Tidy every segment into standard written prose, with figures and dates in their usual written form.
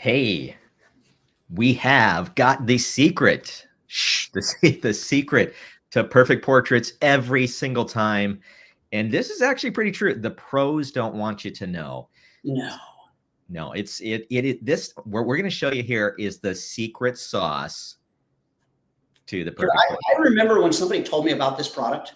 Hey, we have got the secret. The secret to perfect portraits every single time. And this is actually pretty true. The pros don't want you to know. No. No, this what we're going to show you here is the secret sauce to the perfect portrait. I remember when somebody told me about this product,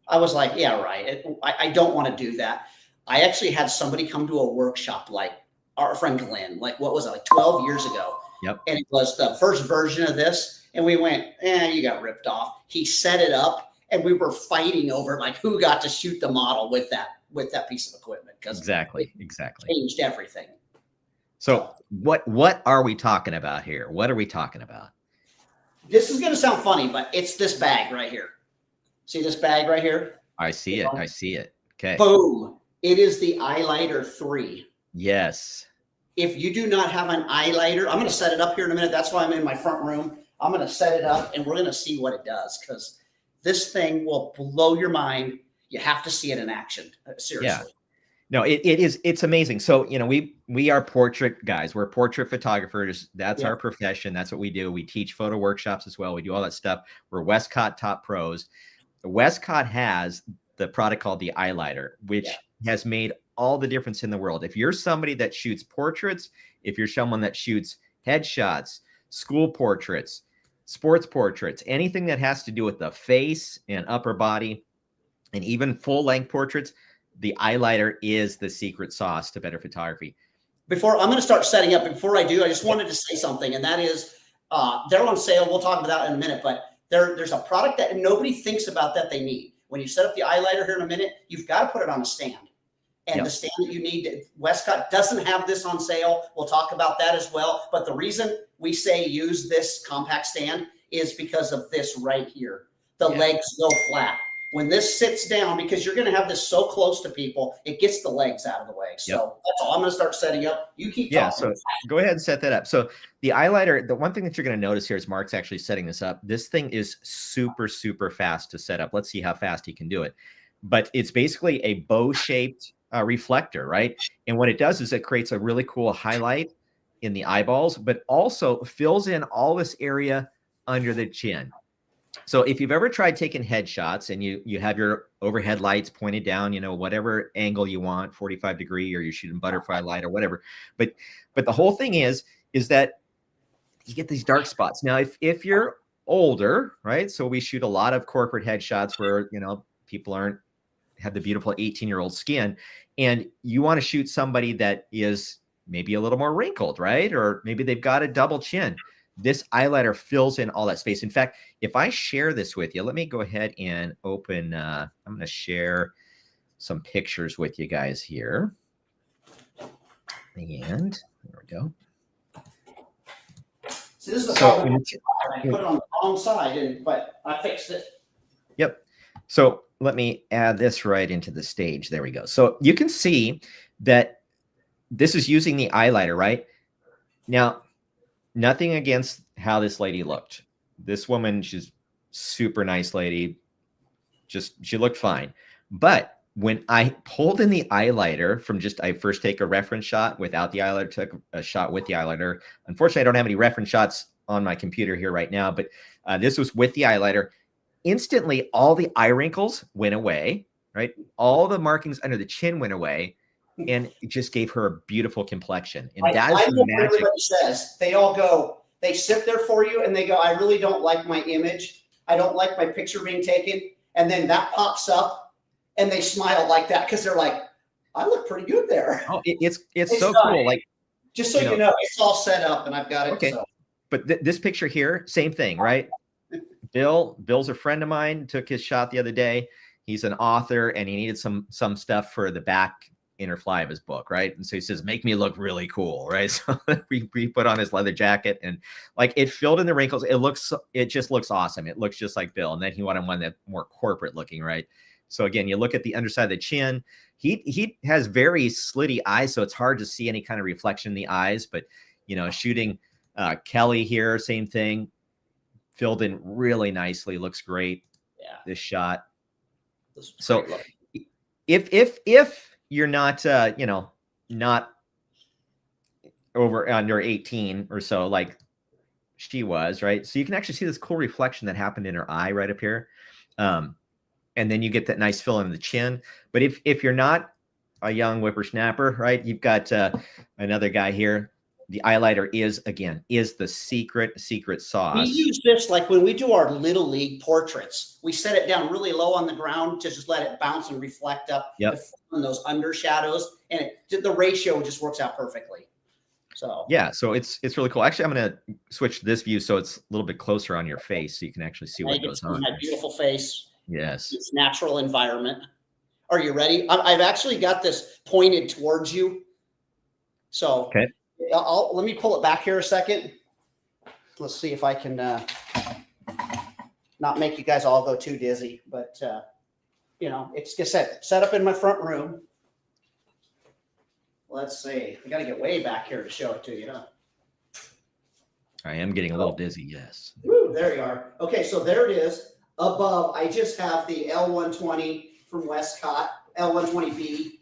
I was like, yeah, right. I don't want to do that. I actually had somebody come to a workshop like our friend Glenn, like what was it, like 12 years ago? Yep. And it was the first version of this. And we went, you got ripped off. He set it up and we were fighting over like who got to shoot the model with that piece of equipment. Because Exactly. changed everything. So what are we talking about here? What are we talking about? This is going to sound funny, but it's this bag right here. See this bag right here? I see it. I see it. Okay. Boom. It is the iLighter 3. Yes. If you do not have an iLighter, I'm going to set it up here in a minute. That's why I'm in my front room. I'm going to set it up and we're going to see what it does because this thing will blow your mind. You have to see it in action. Seriously. Yeah. No, it's amazing. So, we are portrait guys. We're portrait photographers. That's our profession. That's what we do. We teach photo workshops as well. We do all that stuff. We're Westcott top pros. Westcott has the product called the iLighter, which has made all the difference in the world. If you're somebody that shoots portraits, if you're someone that shoots headshots, school portraits, sports portraits, anything that has to do with the face and upper body, and even full-length portraits, the iLighter is the secret sauce to better photography. Before I'm going to start setting up, before I do, I just wanted to say something, and that is they're on sale. We'll talk about that in a minute, but there's a product that nobody thinks about that they need. When you set up the iLighter here in a minute, you've got to put it on a stand. And the stand that you need, Westcott doesn't have this on sale. We'll talk about that as well. But the reason we say use this compact stand is because of this right here. The legs go flat. When this sits down, because you're going to have this so close to people, it gets the legs out of the way. So that's all. I'm going to start setting up. You keep talking. So go ahead and set that up. So the iLighter, the one thing that you're going to notice here is Mark's actually setting this up. This thing is super, super fast to set up. Let's see how fast he can do it. But it's basically a bow-shaped reflector, right? And what it does is it creates a really cool highlight in the eyeballs, but also fills in all this area under the chin. So if you've ever tried taking headshots and you have your overhead lights pointed down, whatever angle you want, 45 degree, or you're shooting butterfly light or whatever. But the whole thing is that you get these dark spots. Now, if you're older, right? So we shoot a lot of corporate headshots where, people have the beautiful 18-year-old skin, and you want to shoot somebody that is maybe a little more wrinkled, right? Or maybe they've got a double chin. This iLighter fills in all that space. In fact, if I share this with you, let me go ahead and open, I'm going to share some pictures with you guys here. And there we go. So this is the problem. I put it on the wrong side, but I fixed it. Yep. So let me add this right into the stage. There we go. So you can see that this is using the iLighter, right? Now, nothing against how this lady looked. This woman, she's super nice lady. She looked fine. But when I pulled in the iLighter from I first take a reference shot without the iLighter, took a shot with the iLighter. Unfortunately, I don't have any reference shots on my computer here right now, but this was with the iLighter. Instantly, all the eye wrinkles went away, right? All the markings under the chin went away, and it just gave her a beautiful complexion. And that is the magic. Everybody says, they sit there for you and they go, I really don't like my image. I don't like my picture being taken. And then that pops up and they smile like that because they're like, I look pretty good there. Oh, it's so cool. Like, just so you know, it's all set up and I've got it. Okay. So. But this picture here, same thing, right? Bill's a friend of mine, took his shot the other day. He's an author and he needed some stuff for the back inner fly of his book, right? And so he says, make me look really cool, right? So we put on his leather jacket and like it filled in the wrinkles. It just looks awesome. It looks just like Bill. And then he wanted one that more corporate looking, right? So again, you look at the underside of the chin. He has very slitty eyes, so it's hard to see any kind of reflection in the eyes. But shooting Kelly here, same thing, filled in really nicely. Looks great. Yeah, this shot. So if you're not over under 18 or so, like she was, right? So you can actually see this cool reflection that happened in her eye right up here. And then you get that nice fill in the chin. But if you're not a young whippersnapper, right, you've got another guy here. The highlighter is the secret sauce. We use this like when we do our little league portraits. We set it down really low on the ground to just let it bounce and reflect up Yep. to fill in those under shadows, and the ratio just works out perfectly. So yeah, so it's really cool. Actually, I'm going to switch to this view so it's a little bit closer on your face, so you can actually see what goes on. My beautiful face. Yes, it's natural environment. Are you ready? I've actually got this pointed towards you. So okay. Let me pull it back here a second. Let's see if I can not make you guys all go too dizzy, but it's just set up in my front room. Let's see. I got to get way back here to show it to you. Huh? I am getting a little dizzy. Yes. Woo, there you are. Okay, so there it is. Above, I just have the L120 from Westcott, L120B,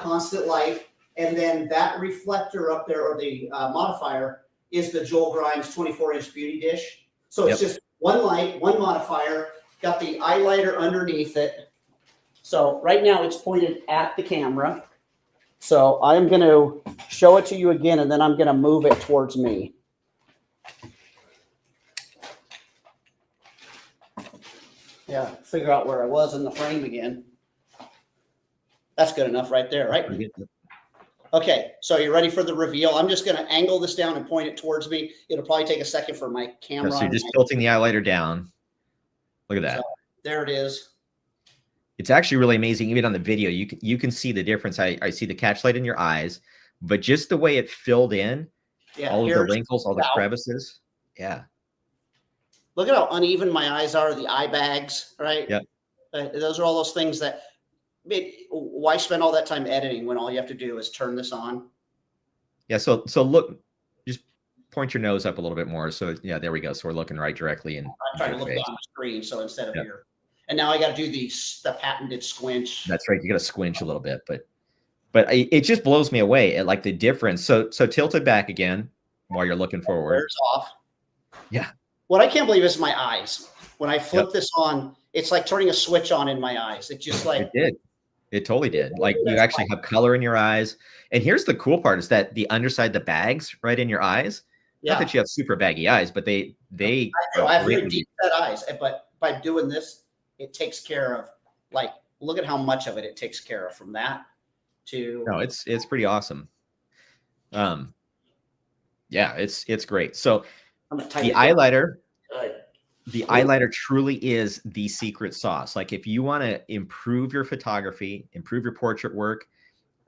constant light. And then that reflector up there, or the modifier, is the Joel Grimes 24-inch beauty dish. So it's just one light, one modifier, got the highlighter underneath it. So right now it's pointed at the camera. So I'm going to show it to you again, and then I'm going to move it towards me. Yeah, figure out where I was in the frame again. That's good enough right there, right? Okay, so you're ready for the reveal. I'm just going to angle this down and point it towards me. It'll probably take a second for my camera. So you're just tilting the highlighter down. Look at that. So there it is. It's actually really amazing. Even on the video, you can see the difference. I see the catch light in your eyes, but just the way it filled in, all of the wrinkles, all the crevices. Yeah. Look at how uneven my eyes are, the eye bags, right? Yeah. Those are all those things that, why spend all that time editing when all you have to do is turn this on? Yeah. So look, just point your nose up a little bit more. So yeah, there we go. So we're looking right directly in. I'm trying to look down the screen. So instead of here, and now I got to do the patented squinch. That's right. You got to squinch a little bit, but it just blows me away at like the difference. So tilt it back again while you're looking forward. There's off. Yeah. What I can't believe is my eyes. When I flip this on, it's like turning a switch on in my eyes. It just like it did. It totally did. Like you actually have color in your eyes. And here's the cool part is that the underside, the bags right in your eyes. Yeah. Not that you have super baggy eyes, but they I have really deep set eyes. But by doing this, it takes care of, like, look at how much of it takes care of from that to. No, it's pretty awesome. Yeah, it's great. So the highlighter. The highlighter truly is the secret sauce. Like if you want to improve your photography, improve your portrait work,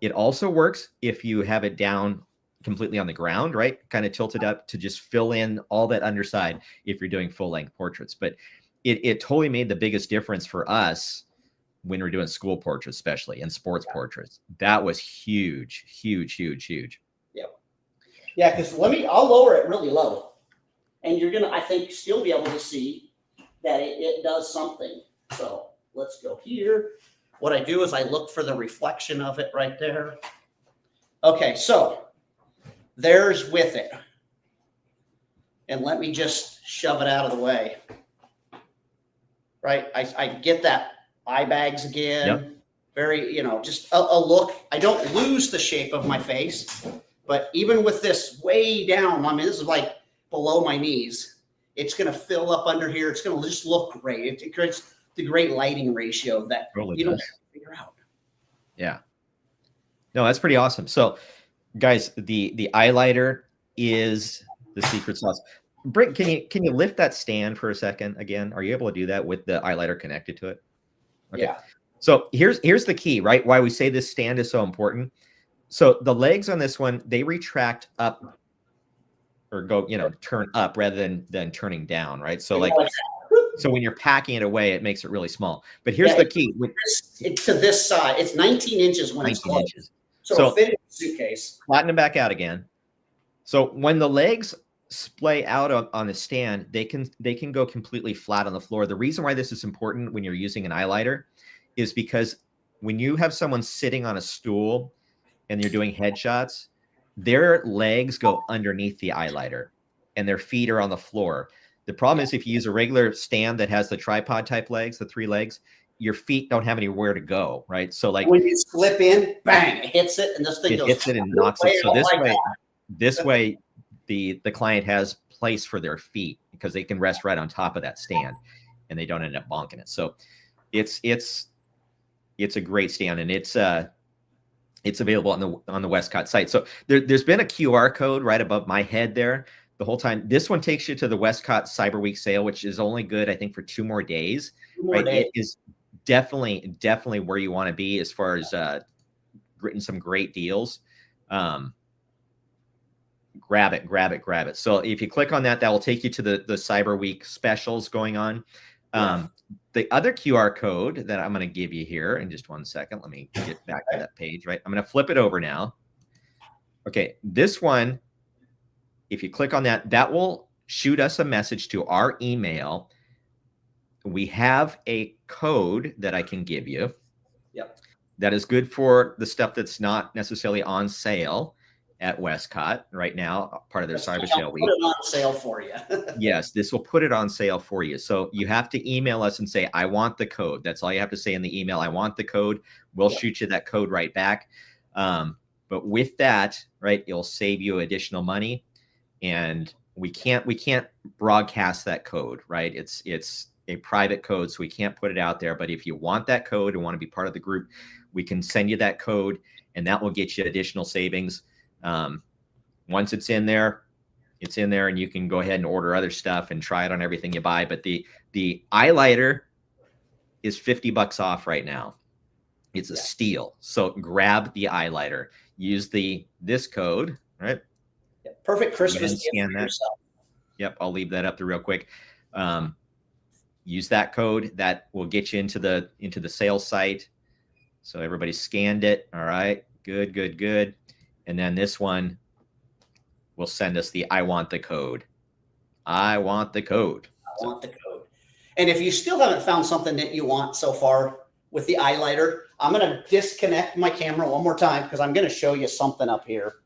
it also works if you have it down completely on the ground, right? Kind of tilted up to just fill in all that underside if you're doing full length portraits. But it totally made the biggest difference for us when we're doing school portraits, especially and sports portraits. That was huge, huge, huge, huge. Yeah. Yeah. Cause I'll lower it really low. And you're going to, I think, still be able to see that it does something. So let's go here. What I do is I look for the reflection of it right there. Okay, so there's with it. And let me just shove it out of the way. Right? I get that eye bags again. Yep. Very, just a look. I don't lose the shape of my face. But even with this way down, I mean, this is like below my knees, it's going to fill up under here. It's going to just look great. It creates the great lighting ratio that you don't have to figure out. Yeah. No, that's pretty awesome. So guys, the highlighter is the secret sauce. Britt, can you lift that stand for a second again? Are you able to do that with the highlighter connected to it? Okay. Yeah. So here's the key, right? Why we say this stand is so important. So the legs on this one, they retract up or go, turn up rather than turning down, right? So so when you're packing it away, it makes it really small. But here's the key. It's to this side. It's 19 inches when it's closed. Inches. So fit in a suitcase. Flatten them back out again. So when the legs splay out on the stand, they can go completely flat on the floor. The reason why this is important when you're using an highlighter is because when you have someone sitting on a stool and you're doing headshots, their legs go underneath the eyeliner and their feet are on the floor. The problem is if you use a regular stand that has the tripod type legs, the 3 legs, your feet don't have anywhere to go, right? So like when you slip in, bang, it hits it, and this thing it goes. hits it and knocks it. So this way, the client has place for their feet because they can rest right on top of that stand, and they don't end up bonking it. So it's a great stand, and it's available on the Westcott site. So there's been a QR code right above my head there the whole time. This one takes you to the Westcott Cyber Week sale, which is only good, I think, for 2 more days. Right? It is definitely where you want to be as far as getting some great deals. Grab it. So if you click on that, that will take you to the Cyber Week specials going on. The other QR code that I'm going to give you here in just 1 second. Let me get back to that page, right? I'm going to flip it over now. Okay, this one, if you click on that, that will shoot us a message to our email. We have a code that I can give you. Yep. That is good for the stuff that's not necessarily on sale at Westcott right now, part of their Cyber Sale Week. Put it on sale for you. Yes, this will put it on sale for you. So you have to email us and say, I want the code. That's all you have to say in the email. I want the code. We'll shoot you that code right back. But with that, right, it'll save you additional money. And we can't broadcast that code, right? It's a private code, so we can't put it out there. But if you want that code and want to be part of the group, we can send you that code, and that will get you additional savings. Once it's in there, and you can go ahead and order other stuff and try it on everything you buy. But the eyeliner is $50 off right now. It's a steal. So grab the eyeliner. Use this code, right? Perfect Christmas gift scan for that. yourself. Yep, I'll leave that up there real quick. Use that code. That will get you into the sales site. So everybody scanned it. All right, good. And then this one will send us the I want the code. I want the code. I want the code. And if you still haven't found something that you want so far with the eyeliner, I'm going to disconnect my camera one more time because I'm going to show you something up here.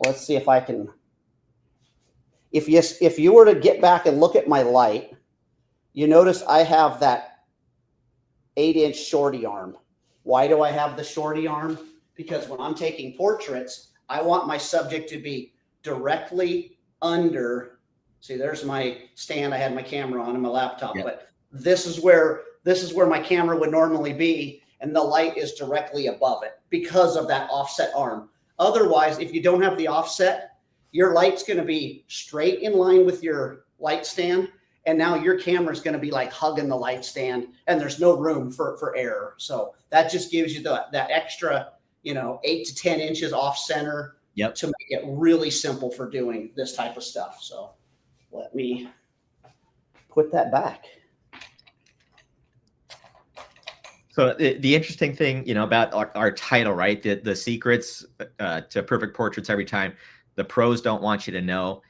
Let's see if I can. If you were to get back and look at my light, you notice I have that 8-inch shorty arm. Why do I have the shorty arm? Because when I'm taking portraits, I want my subject to be directly under. See, there's my stand. I had my camera on and my laptop, but this is where my camera would normally be, and the light is directly above it because of that offset arm. Otherwise, if you don't have the offset, your light's going to be straight in line with your light stand, and now your camera is going to be like hugging the light stand, and there's no room for error. So that just gives you that extra, 8 to 10 inches off center to make it really simple for doing this type of stuff. So let me put that back. So the interesting thing, about our title, right? The secrets to perfect portraits every time. The pros don't want you to know.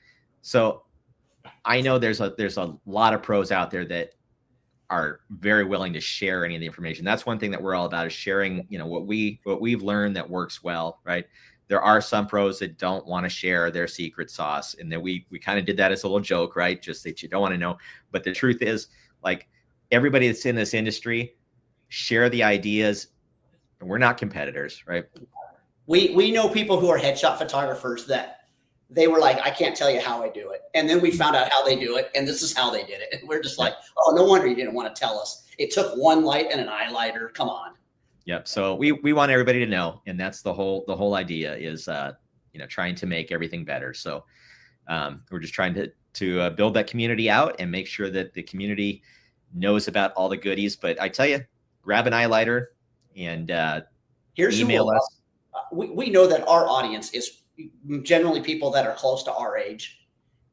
So I know there's a lot of pros out there that are very willing to share any of the information. That's one thing that we're all about, is sharing, what we've learned that works well, right? There are some pros that don't want to share their secret sauce, and then we kind of did that as a little joke, right? Just that you don't want to know. But the truth is, like, everybody that's in this industry, share the ideas. And we're not competitors, right? We know people who are headshot photographers that they were like, I can't tell you how I do it. And then we found out how they do it, and this is how they did it. And we're just like, oh, no wonder you didn't want to tell us. It took one light and an eyeliner. Come on. Yep. So we want everybody to know, and that's the whole idea is trying to make everything better. So we're just trying to build that community out and make sure that the community knows about all the goodies. But I tell you, grab an eyeliner and email us. We know that our audience is generally people that are close to our age.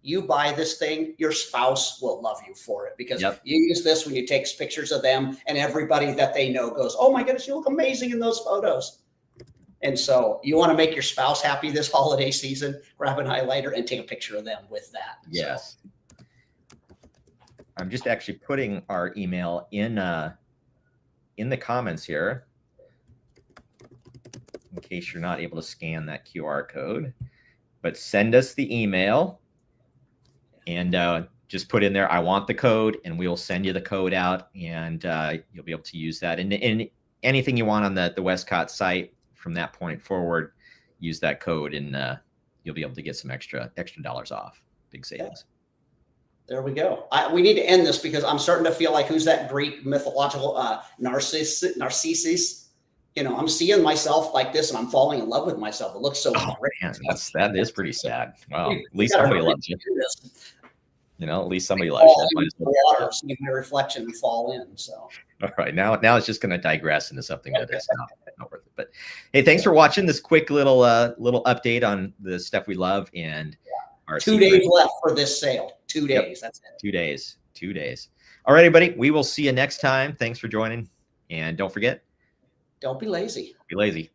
You buy this thing, your spouse will love you for it, because you use this when you take pictures of them, and everybody that they know goes, oh my goodness, you look amazing in those photos. And so you want to make your spouse happy this holiday season, grab an highlighter and take a picture of them with that. Yes. So I'm just actually putting our email in the comments here in case you're not able to scan that QR code, but send us the email and just put in there, I want the code, and we'll send you the code out, and you'll be able to use that. And anything you want on the Westcott site from that point forward, use that code, and you'll be able to get some extra dollars off. Big savings. There we go. We need to end this because I'm starting to feel like, who's that Greek mythological Narcissus? You know, I'm seeing myself like this, and I'm falling in love with myself. It looks so great. Man, that is pretty sad. Well, at least somebody loves you. You know, at least somebody loves you. Water, see my reflection and fall in. So, all right, now it's just going to digress into something that is not worth it. But hey, thanks for watching this quick little update on the stuff we love and our 2 days left for this sale. 2 days. Yep. That's it. 2 days. 2 days. All right, everybody. We will see you next time. Thanks for joining, and don't forget, don't be lazy. Be lazy.